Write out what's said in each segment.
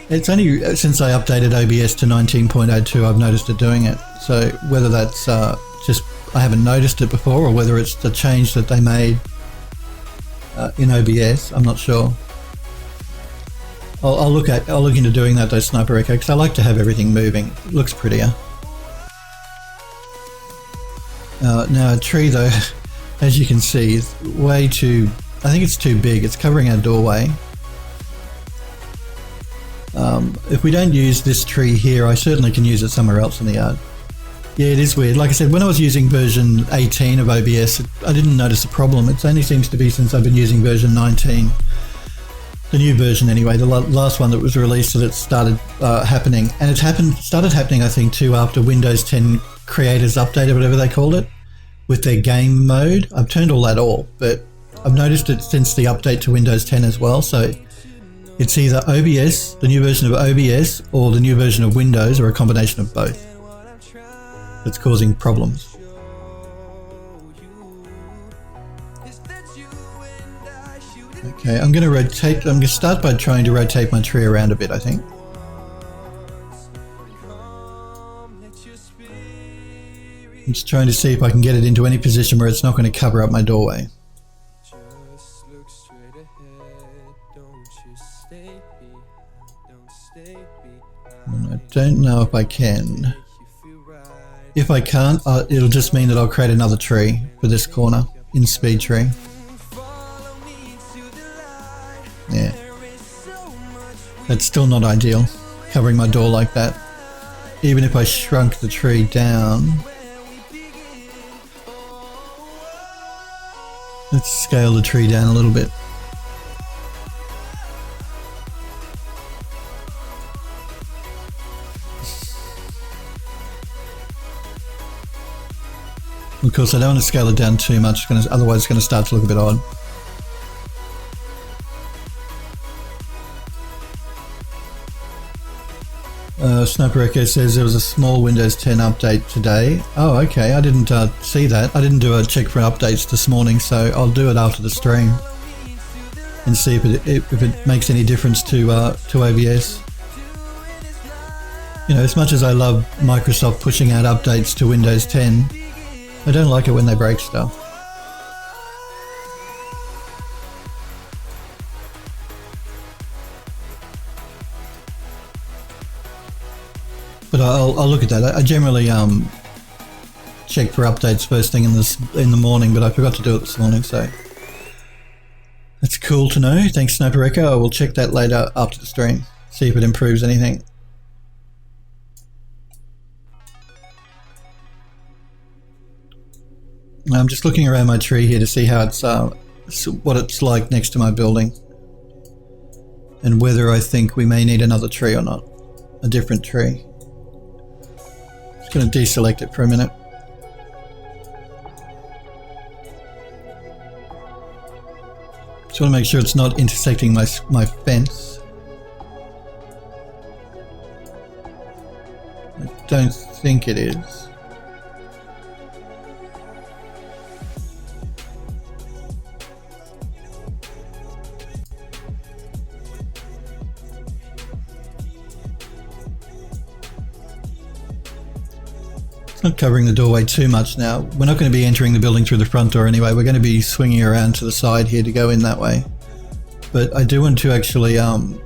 It's only since I updated OBS to 19.02 I've noticed it doing it. So whether that's just I haven't noticed it before, or whether it's the change that they made in OBS, I'm not sure. I'll look into doing that though, Sniper Echo, because I like to have everything moving. It looks prettier. Now a tree though, as you can see, is way too, I think it's too big. It's covering our doorway. If we don't use this tree here, I certainly can use it somewhere else in the yard. Yeah, it is weird. Like I said, when I was using version 18 of OBS, I didn't notice a problem. It only seems to be since I've been using version 19. The new version anyway, the last one that was released, that it started happening. And it started happening, I think, too, after Windows 10 Creators Update, or whatever they called it, with their game mode. I've turned all that off, but I've noticed it since the update to Windows 10 as well. So it's either OBS, the new version of OBS, or the new version of Windows, or a combination of both that's causing problems. Okay, I'm going to start by trying to rotate my tree around a bit, I think. I'm just trying to see if I can get it into any position where it's not going to cover up my doorway. And I don't know if I can. If I can't, it'll just mean that I'll create another tree for this corner in speed tree. Yeah. That's still not ideal, covering my door like that. Even if I shrunk the tree down. Let's scale the tree down a little bit. Of course, I don't want to scale it down too much, otherwise it's going to start to look a bit odd. Sniper Echo says there was a small Windows 10 update today. Oh, okay, I didn't see that. I didn't do a check for updates this morning, so I'll do it after the stream and see if it makes any difference to OBS. You know, as much as I love Microsoft pushing out updates to Windows 10, I don't like it when they break stuff. But I'll look at that. I generally check for updates first thing in the morning, but I forgot to do it this morning, so that's cool to know. Thanks, Sniper Echo. I will check that later after the stream, see if it improves anything. I'm just looking around my tree here to see how what it's like next to my building, and whether I think we may need another tree or not, a different tree. Just going to deselect it for a minute. Just want to make sure it's not intersecting my fence. I don't think it is. Not covering the doorway too much now. We're not going to be entering the building through the front door anyway. We're going to be swinging around to the side here to go in that way. But I do want to actually I'm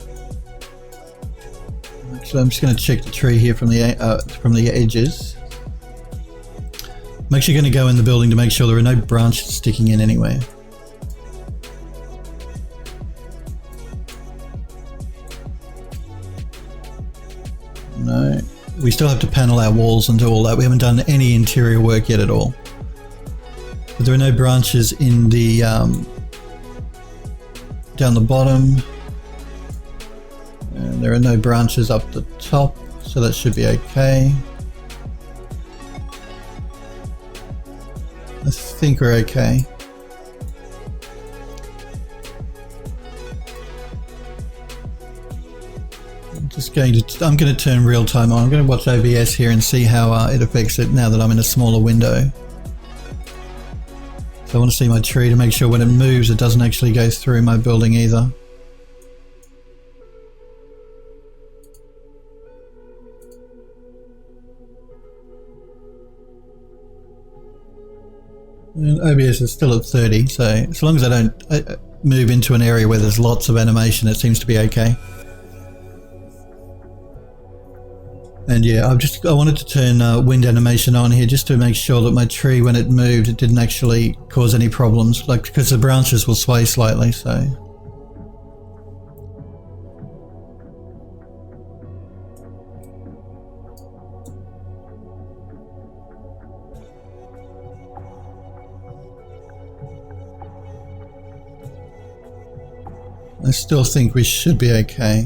just going to check the tree here from the edges. I'm actually going to go in the building to make sure there are no branches sticking in anywhere. No. We still have to panel our walls and do all that. We haven't done any interior work yet at all. But there are no branches in the down the bottom, and there are no branches up the top, so that should be okay. I think we're okay. I'm going to turn real time on. I'm going to watch OBS here and see how it affects it now that I'm in a smaller window. So I want to see my tree to make sure when it moves it doesn't actually go through my building either. And OBS is still at 30, so as long as I don't move into an area where there's lots of animation, it seems to be okay. And yeah, I wanted to turn wind animation on here just to make sure that my tree, when it moved, it didn't actually cause any problems, like because the branches will sway slightly, so. I still think we should be okay.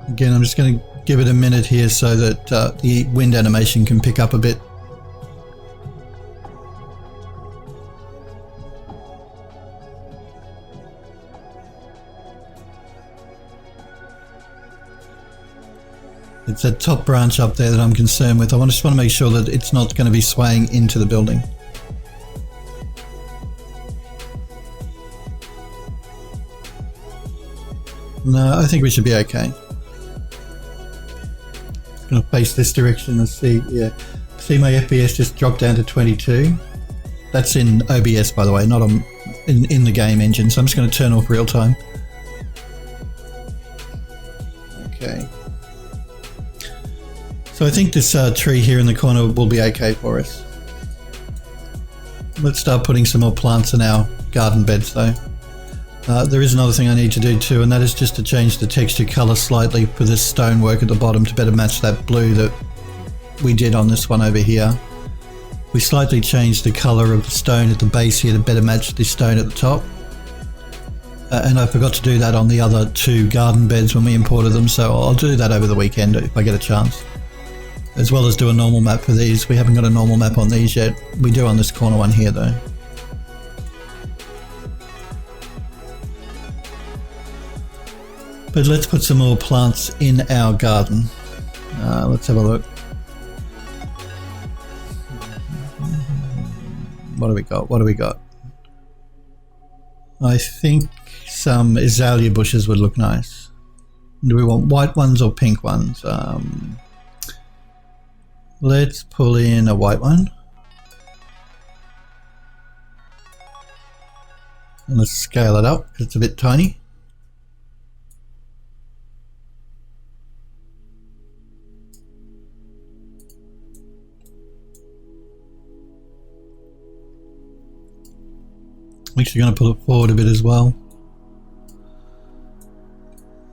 Again, I'm just going to give it a minute here so that the wind animation can pick up a bit. It's that top branch up there that I'm concerned with. I just want to make sure that it's not going to be swaying into the building. No, I think we should be okay. Going to face this direction and see, yeah. See my FPS just dropped down to 22. That's in OBS, by the way, not on in the game engine. So I'm just going to turn off real time. Okay. So I think this tree here in the corner will be okay for us. Let's start putting some more plants in our garden beds though. There is another thing I need to do too, and that is just to change the texture color slightly for this stonework at the bottom to better match that blue that we did on this one over here. We slightly changed the color of the stone at the base here to better match the stone at the top. And I forgot to do that on the other two garden beds when we imported them, so I'll do that over the weekend if I get a chance. As well as do a normal map for these. We haven't got a normal map on these yet. We do on this corner one here though. But let's put some more plants in our garden. Let's have a look. What do we got? What do we got? I think some azalea bushes would look nice. Do we want white ones or pink ones? Let's pull in a white one. And let's scale it up because it's a bit tiny. I'm actually going to pull it forward a bit as well.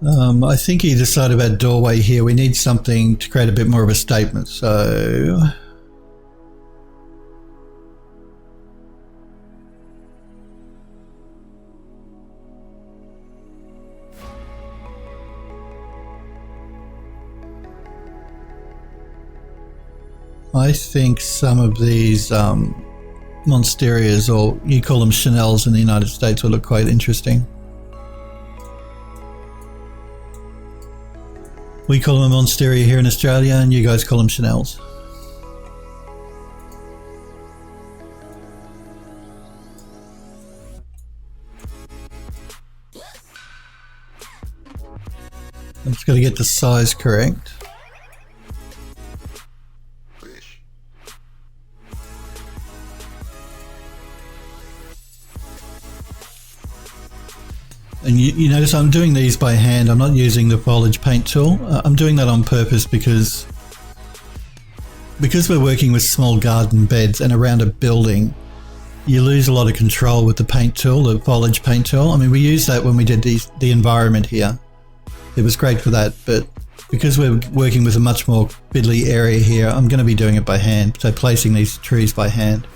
I think either side of our doorway here, we need something to create a bit more of a statement, so... I think some of these Monsterias, or you call them Chanels in the United States, will look quite interesting. We call them a Monsteria here in Australia, and you guys call them Chanels. I'm just going to get the size correct. And you notice I'm doing these by hand. I'm not using the foliage paint tool. I'm doing that on purpose because we're working with small garden beds and around a building, you lose a lot of control with the paint tool, the foliage paint tool. I mean, we used that when we did the environment here. It was great for that, but because we're working with a much more fiddly area here, I'm going to be doing it by hand. So placing these trees by hand.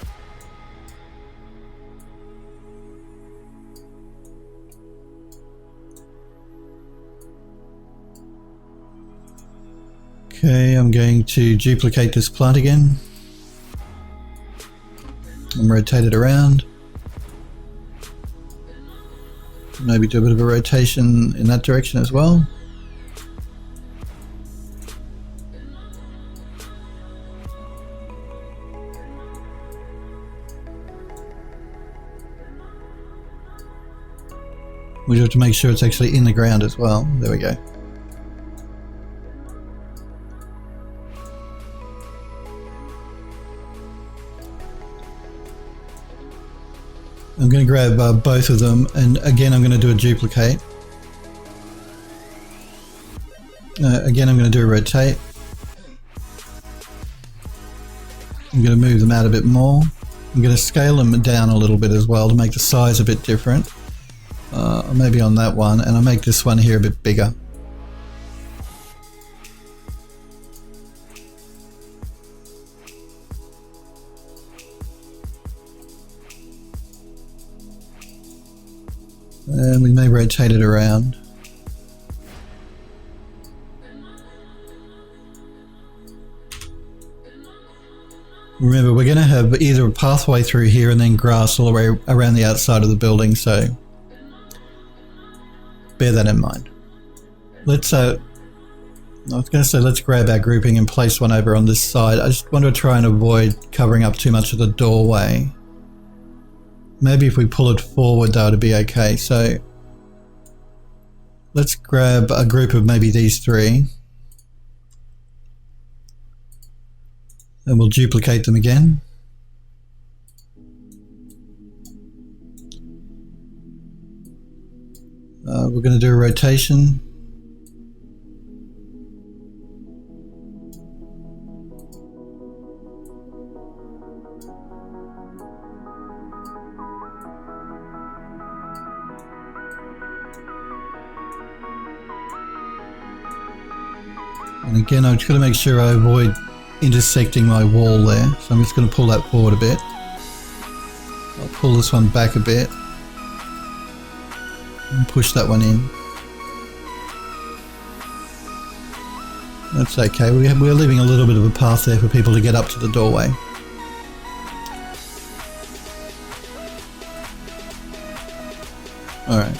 Okay, I'm going to duplicate this plant again and rotate it around. Maybe do a bit of a rotation in that direction as well. We have to make sure it's actually in the ground as well. There we go. I'm going to grab both of them, and again I'm going to do a duplicate. Again I'm going to do a rotate. I'm going to move them out a bit more. I'm going to scale them down a little bit as well to make the size a bit different. Maybe on that one, and I'll make this one here a bit bigger. And we may rotate it around. Remember, we're going to have either a pathway through here and then grass all the way around the outside of the building, so bear that in mind. Let's, I was going to say let's grab our grouping and place one over on this side. I just want to try and avoid covering up too much of the doorway. Maybe if we pull it forward though, it'd be okay. So let's grab a group of maybe these three. And we'll duplicate them again. We're going to do a rotation. And again, I'm just going to make sure I avoid intersecting my wall there, so I'm just going to pull that forward a bit. I'll pull this one back a bit and push that one in. That's okay, we're leaving a little bit of a path there for people to get up to the doorway. Alright,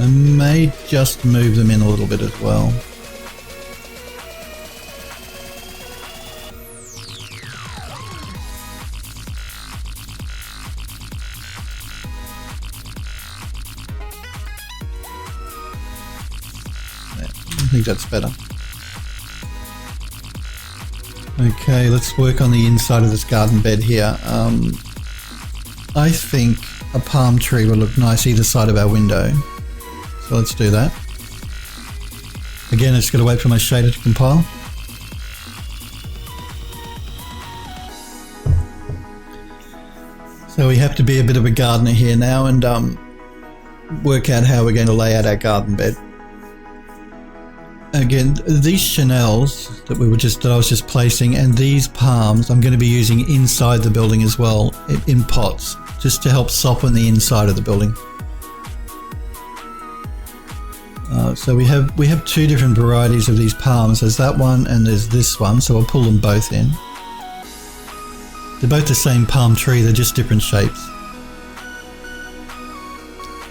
I may just move them in a little bit as well. I think that's better. Okay, let's work on the inside of this garden bed here. I think a palm tree will look nice either side of our window. So let's do that. Again, I just got to wait for my shader to compile. So we have to be a bit of a gardener here now and work out how we're going to lay out our garden bed. Again, these chenelles that I was just placing, and these palms I'm going to be using inside the building as well, in pots, just to help soften the inside of the building. So we have two different varieties of these palms. There's that one and there's this one, so I'll pull them both in. They're both the same palm tree, they're just different shapes.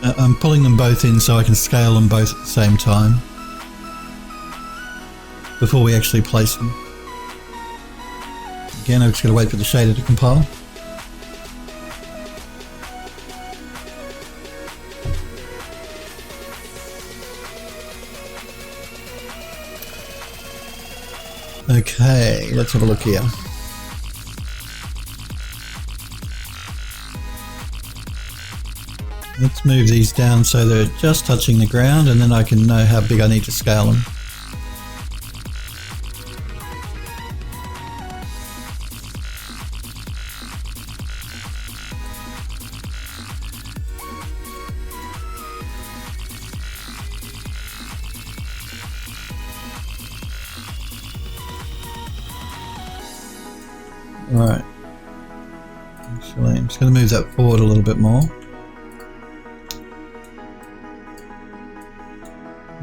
I'm pulling them both in so I can scale them both at the same time before we actually place them. Again, I've just got to wait for the shader to compile. Okay, let's have a look here. Let's move these down so they're just touching the ground, and then I can know how big I need to scale them. Alright, actually I'm just going to move that forward a little bit more.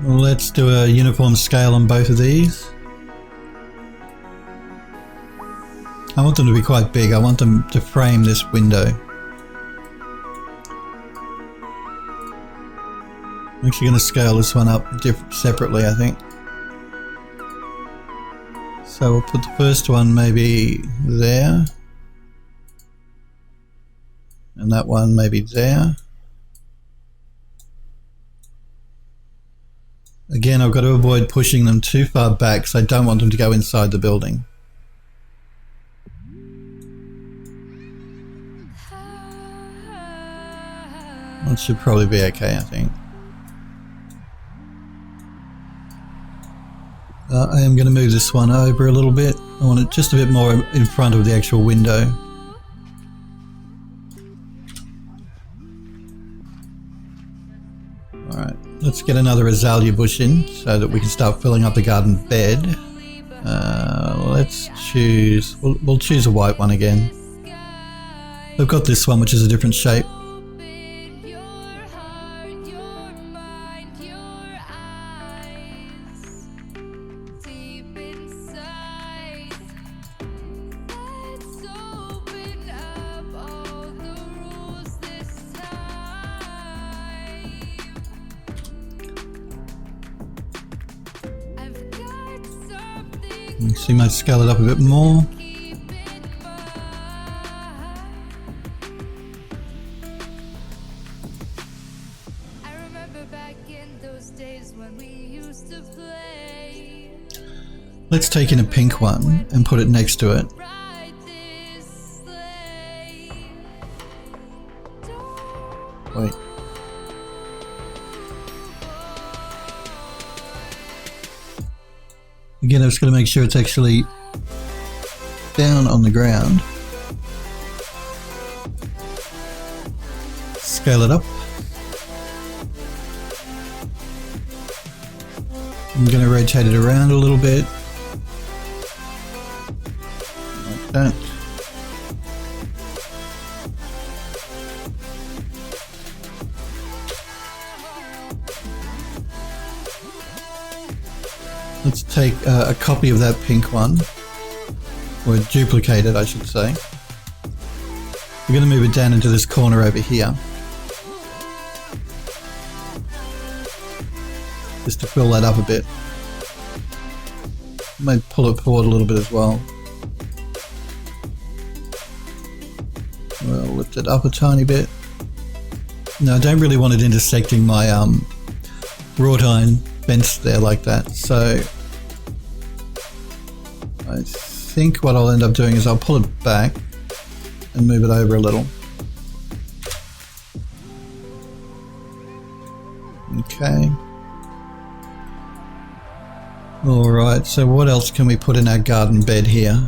Let's do a uniform scale on both of these. I want them to be quite big, I want them to frame this window. I'm actually going to scale this one up separately, I think. So we'll put the first one maybe there, and that one maybe there. Again, I've got to avoid pushing them too far back, so I don't want them to go inside the building. That should probably be okay, I think. I am going to move this one over a little bit. I want it just a bit more in front of the actual window. Alright, let's get another azalea bush in so that we can start filling up the garden bed. Let's choose... We'll choose a white one again. We've got this one, which is a different shape. So you might scale it up a bit more. Let's take in a pink one and put it next to it. Wait. Again, I'm just going to make sure it's actually down on the ground. Scale it up. I'm going to rotate it around a little bit. Like that. Let's take a copy of that pink one, or duplicate it, I should say. We're going to move it down into this corner over here, just to fill that up a bit. Might pull it forward a little bit as well. We'll lift it up a tiny bit. No, I don't really want it intersecting my wrought iron vents there like that, so I think what I'll end up doing is I'll pull it back and move it over a little. Okay. Alright, so what else can we put in our garden bed here?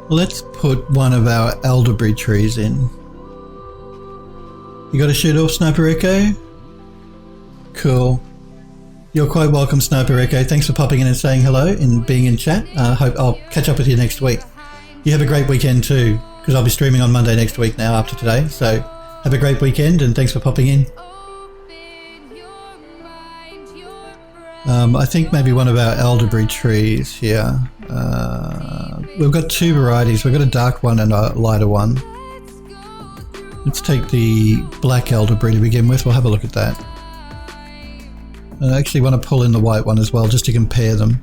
Let's put one of our elderberry trees in. You got to shoot off, Sniper Echo? Cool. You're quite welcome, Sniper Echo. Thanks for popping in and saying hello and being in chat. Hope I'll catch up with you next week. You have a great weekend too, because I'll be streaming on Monday next week now after today. So have a great weekend and thanks for popping in. I think maybe one of our elderberry trees here. We've got two varieties. We've got a dark one and a lighter one. Let's take the black elderberry to begin with. We'll have a look at that. I actually want to pull in the white one as well, just to compare them.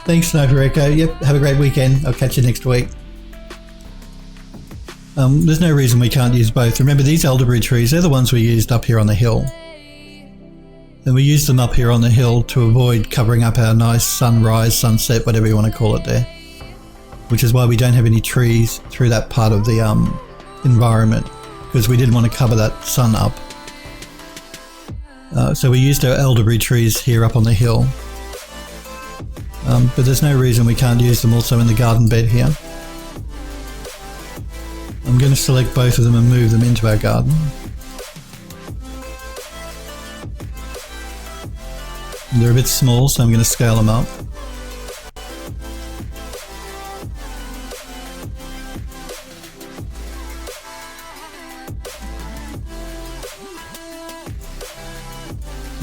Thanks, Sniper Echo. Yep, have a great weekend. I'll catch you next week. There's no reason we can't use both. Remember, these elderberry trees, they're the ones we used up here on the hill. And we used them up here on the hill to avoid covering up our nice sunrise, sunset, whatever you want to call it there. Which is why we don't have any trees through that part of the environment, because we didn't want to cover that sun up. So we used our elderberry trees here up on the hill. But there's no reason we can't use them also in the garden bed here. I'm going to select both of them and move them into our garden. They're a bit small, so I'm going to scale them up.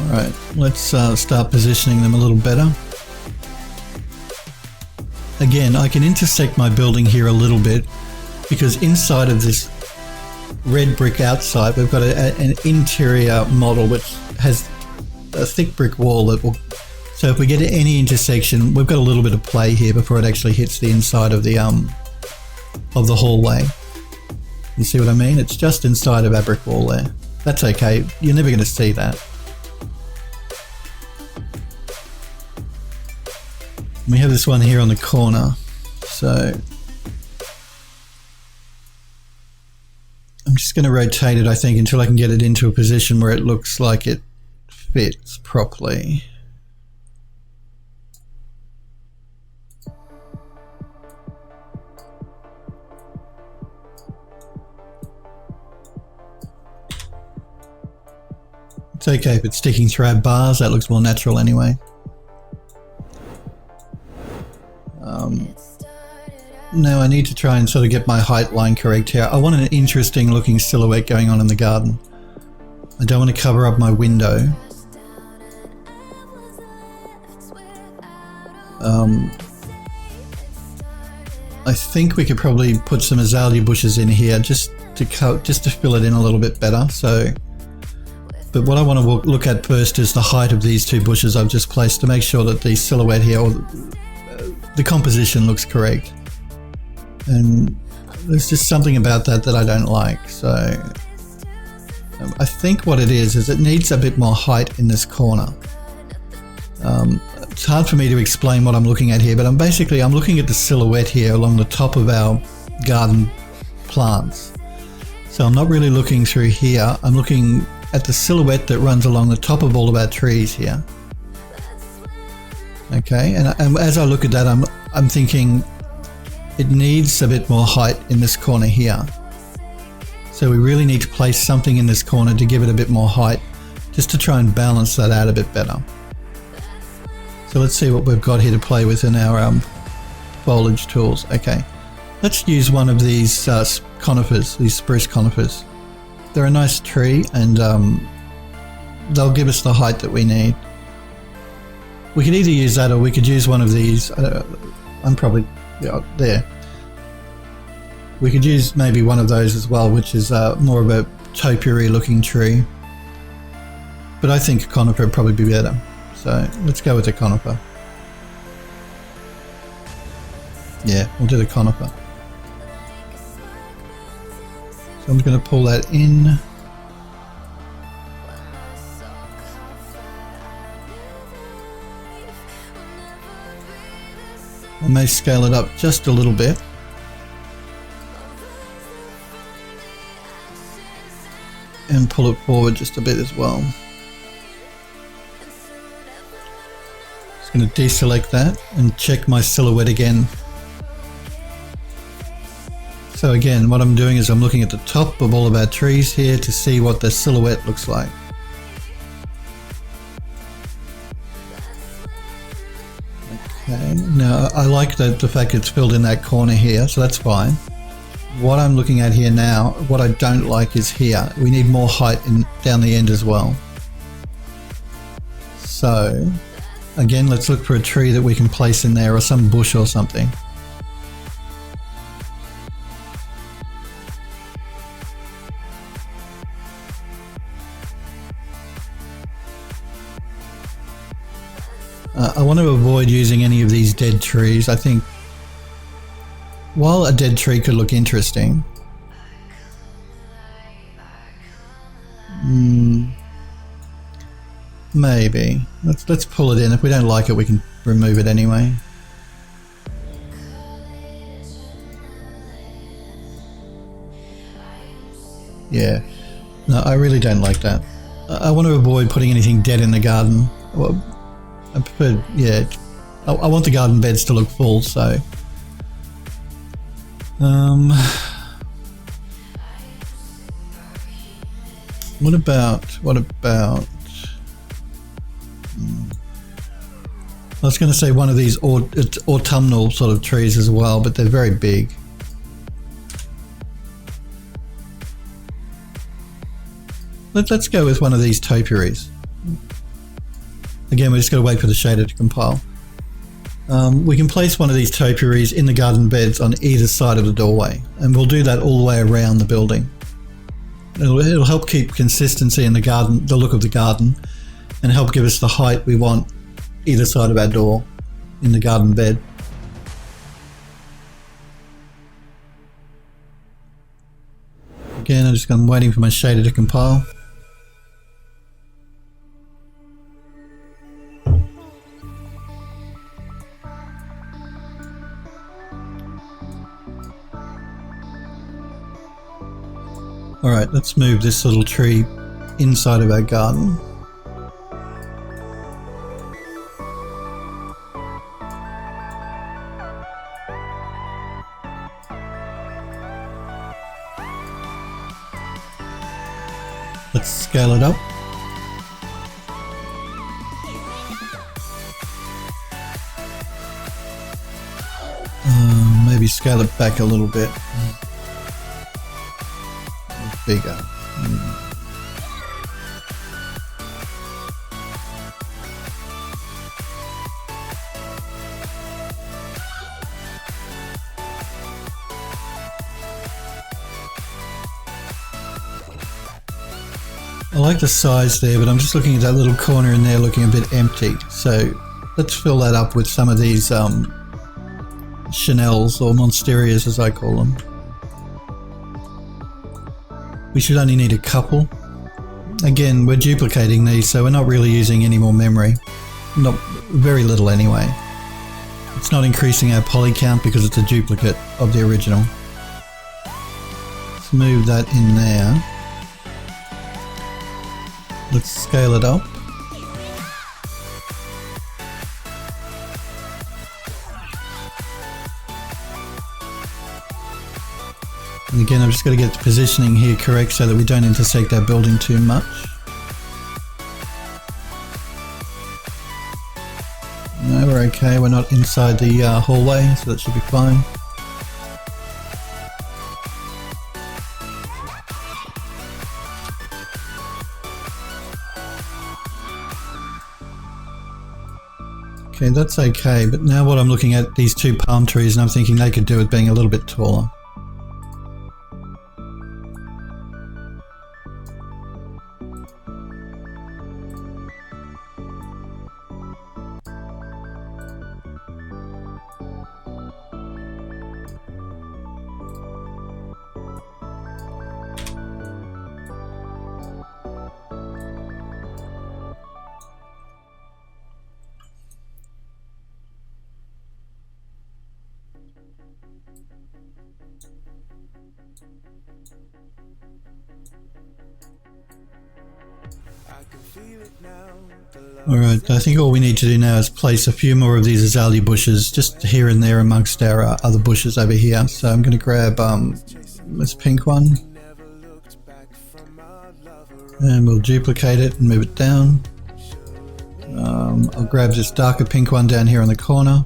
Alright, let's start positioning them a little better. Again, I can intersect my building here a little bit, because inside of this red brick outside, we've got an interior model which has a thick brick wall that will... So if we get any intersection, we've got a little bit of play here before it actually hits the inside of the of the hallway. You see what I mean? It's just inside of our brick wall there. That's okay. You're never going to see that. We have this one here on the corner. So I'm just going to rotate it, I think, until I can get it into a position where it looks like it fits properly. It's okay if it's sticking through our bars, that looks more natural anyway. Now I need to try and sort of get my height line correct here. I want an interesting looking silhouette going on in the garden. I don't want to cover up my window. I think we could probably put some azalea bushes in here just to fill it in a little bit better. But what I want to look at first is the height of these two bushes I've just placed to make sure that the silhouette here, or the composition, looks correct. And there's just something about that I don't like. So I think what it is it needs a bit more height in this corner. It's hard for me to explain what I'm looking at here, but I'm looking at the silhouette here along the top of our garden plants. So I'm not really looking through here. I'm looking at the silhouette that runs along the top of all of our trees here. Okay, and as I look at that, I'm thinking it needs a bit more height in this corner here. So we really need to place something in this corner to give it a bit more height, just to try and balance that out a bit better. So let's see what we've got here to play with in our foliage tools. Okay, let's use one of these conifers, these spruce conifers. They're a nice tree, and they'll give us the height that we need. We could either use that, or we could use one of these. I'm probably there. We could use maybe one of those as well, which is more of a topiary looking tree. But I think a conifer would probably be better. So let's go with the conifer. Yeah, we'll do the conifer. So I'm going to pull that in. I may scale it up just a little bit. And pull it forward just a bit as well. Just going to deselect that and check my silhouette again. So again, what I'm doing is I'm looking at the top of all of our trees here to see what the silhouette looks like. Okay, now I like the fact it's filled in that corner here, so that's fine. What I'm looking at here now, what I don't like is here. We need more height down the end as well. So again, let's look for a tree that we can place in there, or some bush or something. I want to avoid using any of these dead trees. I think while a dead tree could look interesting, maybe. Let's pull it in. If we don't like it, we can remove it anyway. Yeah. No, I really don't like that. I want to avoid putting anything dead in the garden. Well, I prefer, yeah, I want the garden beds to look full, so what about I was going to say one of these autumnal sort of trees as well, but they're very big. Let's go with one of these topiaries. Again, we just got to wait for the shader to compile. We can place one of these topiaries in the garden beds on either side of the doorway, and we'll do that all the way around the building. It'll help keep consistency in the garden, the look of the garden, and help give us the height we want either side of our door in the garden bed. Again, I'm waiting for my shader to compile. Alright, let's move this little tree inside of our garden. Let's scale it up. Maybe scale it back a little bit. Bigger. I like the size there, but I'm just looking at that little corner in there looking a bit empty. So let's fill that up with some of these Chanels or Monsterias as I call them. We should only need a couple. Again, we're duplicating these, so we're not really using any more memory. Not very little anyway. It's not increasing our poly count because it's a duplicate of the original. Let's move that in there. Let's scale it up. And again, I'm just going to get the positioning here correct so that we don't intersect our building too much. No, we're okay. We're not inside the hallway, so that should be fine. Okay, that's okay. But now what I'm looking at, these two palm trees, and I'm thinking they could do with being a little bit taller. Alright, I think all we need to do now is place a few more of these azalea bushes just here and there amongst our other bushes over here. So I'm going to grab this pink one and we'll duplicate it and move it down. I'll grab this darker pink one down here in the corner.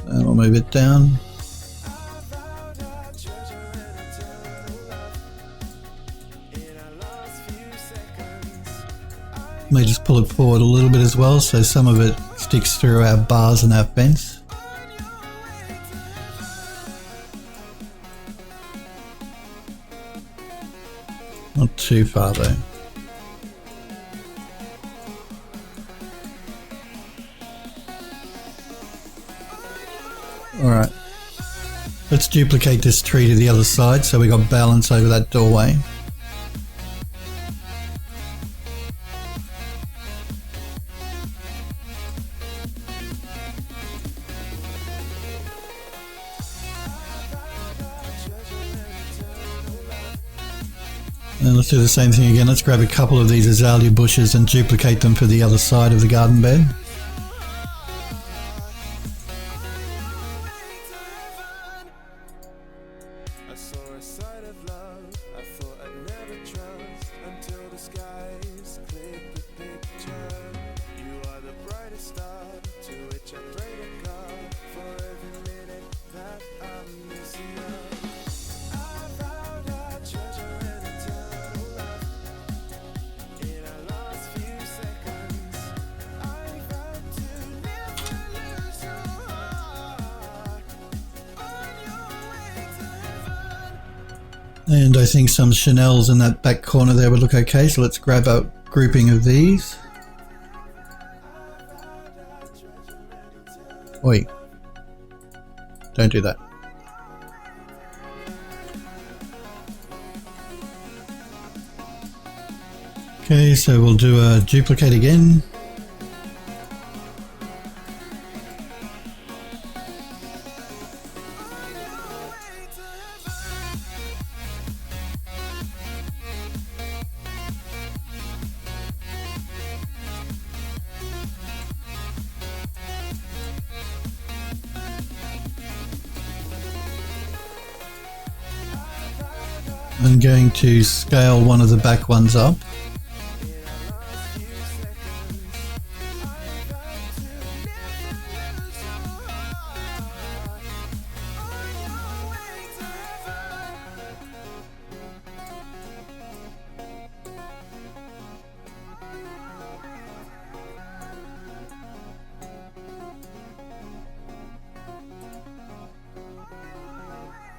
And we'll move it down. May just pull it forward a little bit as well, so some of it sticks through our bars and our fence. Not too far though. Alright, let's duplicate this tree to the other side so we got balance over that doorway. And let's do the same thing again. Let's grab a couple of these azalea bushes and duplicate them for the other side of the garden bed. And I think some Chanels in that back corner there would look okay, so let's grab a grouping of these. Oi. Don't do that. Okay, so we'll do a duplicate again. I'm going to scale one of the back ones up.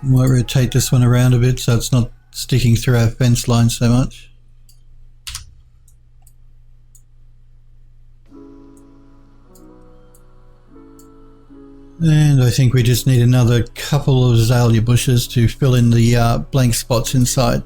Might rotate this one around a bit so it's not sticking through our fence line so much. And I think we just need another couple of azalea bushes to fill in the blank spots inside.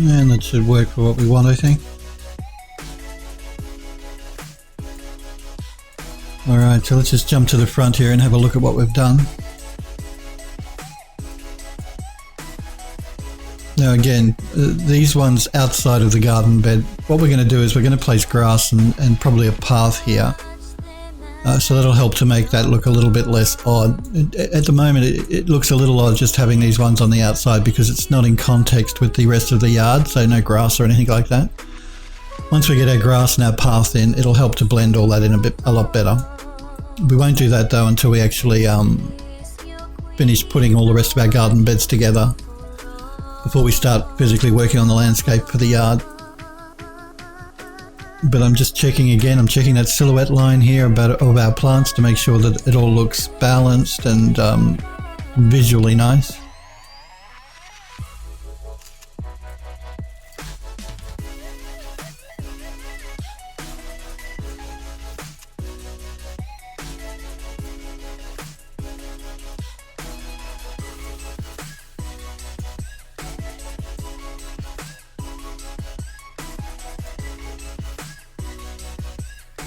And that should work for what we want, I think. Alright, so let's just jump to the front here and have a look at what we've done. Now again, these ones outside of the garden bed, what we're going to do is we're going to place grass and probably a path here. So that'll help to make that look a little bit less odd. At the moment it looks a little odd just having these ones on the outside because it's not in context with the rest of the yard, so no grass or anything like that. Once we get our grass and our path in, it'll help to blend all that in a lot better. We won't do that though until we actually finish putting all the rest of our garden beds together before we start physically working on the landscape for the yard. But I'm just checking again, I'm checking that silhouette line here of our plants to make sure that it all looks balanced and visually nice.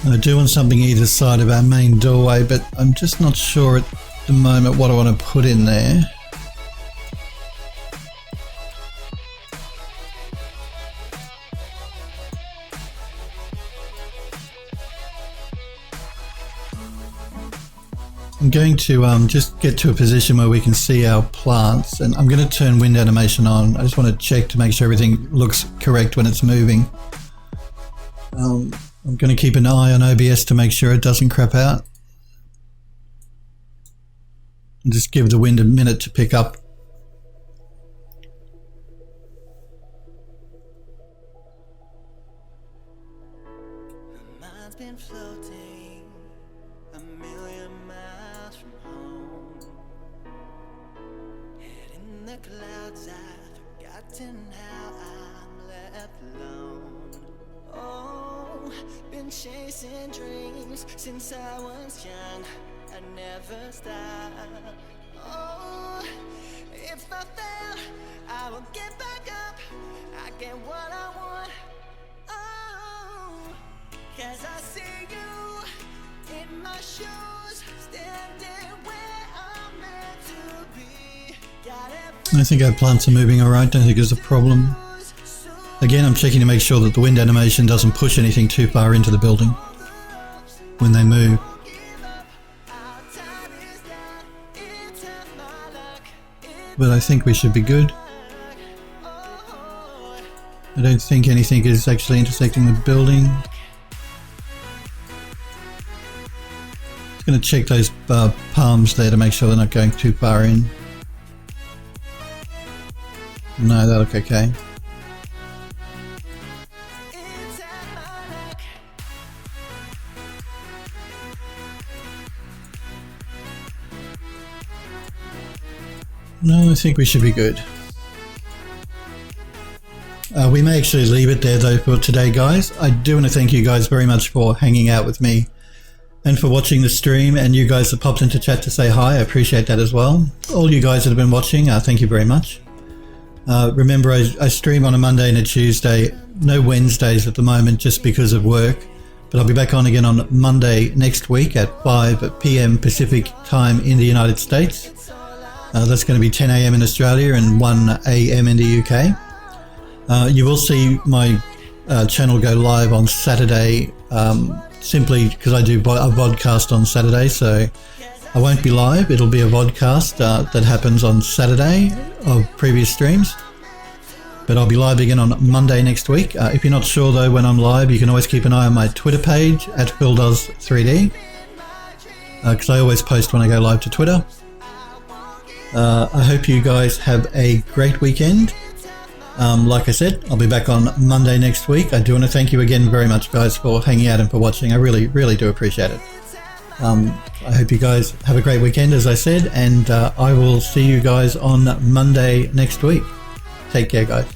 I do want something either side of our main doorway, but I'm just not sure at the moment what I want to put in there. I'm going to just get to a position where we can see our plants, and I'm going to turn wind animation on. I just want to check to make sure everything looks correct when it's moving. I'm going to keep an eye on OBS to make sure it doesn't crap out. And just give the wind a minute to pick up. My mind's been floating a million miles from home. Head in the clouds, I've forgotten how I'm left alone. Oh, been chasing dreams since I was young. I never stop. Oh, if I fail, I will get back up. I get what I want. Oh, 'cause I see you in my shoes, standing where I'm meant to be. I think our plants are moving alright, don't think there's a problem. Again, I'm checking to make sure that the wind animation doesn't push anything too far into the building. when they move. But I think we should be good. I don't think anything is actually intersecting the building. Just going to check those palms there to make sure they're not going too far in. No, they look okay. No, I think we should be good. We may actually leave it there though for today, guys. I do want to thank you guys very much for hanging out with me and for watching the stream, and you guys that popped into chat to say hi. I appreciate that as well. All you guys that have been watching, thank you very much. Remember, I stream on a Monday and a Tuesday, no Wednesdays at the moment just because of work, but I'll be back on again on Monday next week at 5 p.m. Pacific time in the United States. That's going to be 10 a.m. in Australia and 1 a.m. in the UK. You will see my channel go live on Saturday, simply because I do a vodcast on Saturday, so I won't be live. It'll be a vodcast that happens on Saturday of previous streams, but I'll be live again on Monday next week. If you're not sure though when I'm live, you can always keep an eye on my Twitter page at PhilDoes3D, because I always post when I go live to Twitter. I hope you guys have a great weekend. Like I said, I'll be back on Monday next week. I do want to thank you again very much, guys, for hanging out and for watching. I really, really do appreciate it. I hope you guys have a great weekend, as I said, and I will see you guys on Monday next week. Take care, guys.